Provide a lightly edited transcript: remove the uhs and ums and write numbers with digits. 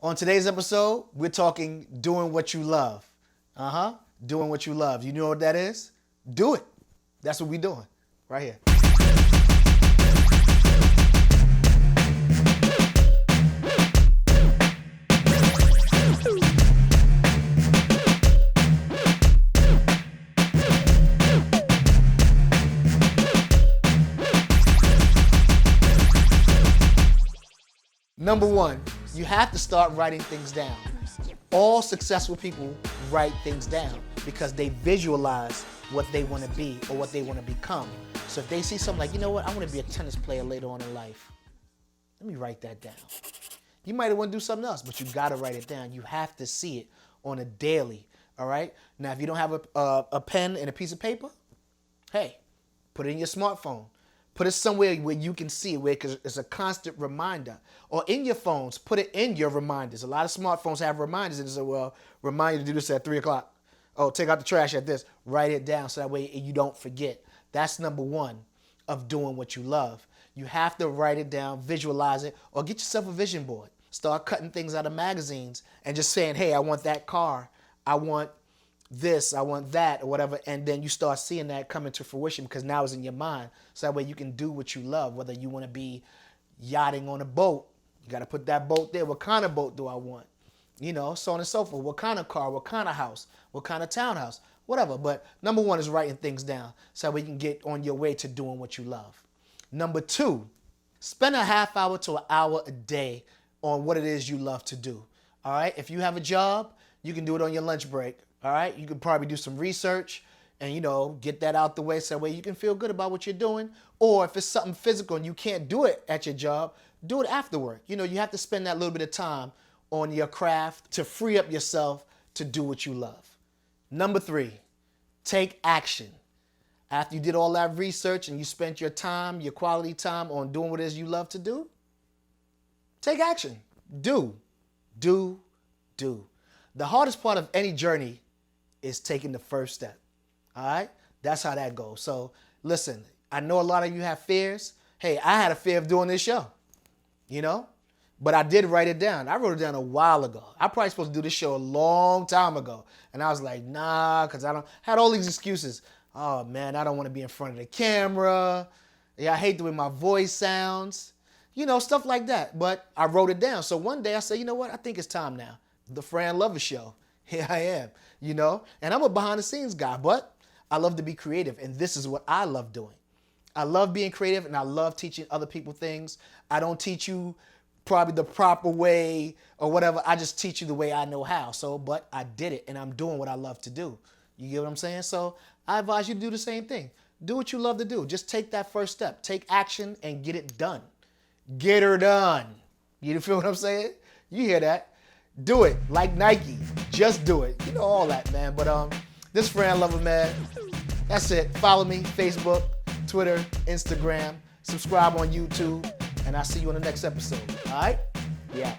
On today's episode, we're talking doing what you love. Doing what you love. You know what that is? Do it. That's what we're doing right here. Number one, you have to start writing things down. All successful people write things down because they visualize what they want to be or what they want to become. So if they see something like, you know what, I want to be a tennis player later on in life. Let me write that down. You might want to do something else, but you got to write it down. You have to see it on a daily, all right? Now, if you don't have a pen and a piece of paper, hey, put it in your smartphone. Put it somewhere where you can see it, where it's a constant reminder. Or in your phones, put it in your reminders. A lot of smartphones have reminders and say, well, remind you to do this at 3 o'clock. Oh, take out the trash at this. Write it down so that way you don't forget. That's number one of doing what you love. You have to write it down, visualize it, or get yourself a vision board. Start cutting things out of magazines and just saying, hey, I want that car. I want this, I want that, or whatever, and then you start seeing that come into fruition because now it's in your mind. So that way you can do what you love, whether you want to be yachting on a boat, you got to put that boat there. What kind of boat do I want? You know, so on and so forth. What kind of car, what kind of house, what kind of townhouse, whatever. But number one is writing things down so that way you can get on your way to doing what you love. Number two, spend a half hour to an hour a day on what it is you love to do. All right, if you have a job, you can do it on your lunch break. All right, you can probably do some research and, you know, get that out the way so that way you can feel good about what you're doing. Or if it's something physical and you can't do it at your job, do it after work. You know, you have to spend that little bit of time on your craft to free up yourself to do what you love. Number three, take action. After you did all that research and you spent your time, your quality time on doing what it is you love to do, take action. Do. The hardest part of any journey is taking the first step. All right? That's how that goes. So listen, I know a lot of you have fears. Hey, I had a fear of doing this show, you know, but I did write it down. I wrote it down a while ago. I probably supposed to do this show a long time ago. And I was like, nah, because had all these excuses. Oh man, I don't want to be in front of the camera. Yeah, I hate the way my voice sounds. You know, stuff like that. But I wrote it down. So one day I said, you know what? I think it's time now. The Fran Lover Show. Here I am, you know, and I'm a behind the scenes guy, but I love to be creative. And this is what I love doing. I love being creative and I love teaching other people things. I don't teach you probably the proper way or whatever. I just teach you the way I know how. So, but I did it and I'm doing what I love to do. You get what I'm saying? So I advise you to do the same thing. Do what you love to do. Just take that first step. Take action and get it done. Get her done. You feel what I'm saying? You hear that? Do it like Nike. Just do it. You know all that, man. But this Fran Lover, man. That's it. Follow me, Facebook, Twitter, Instagram. Subscribe on YouTube. And I'll see you on the next episode. All right? Yeah.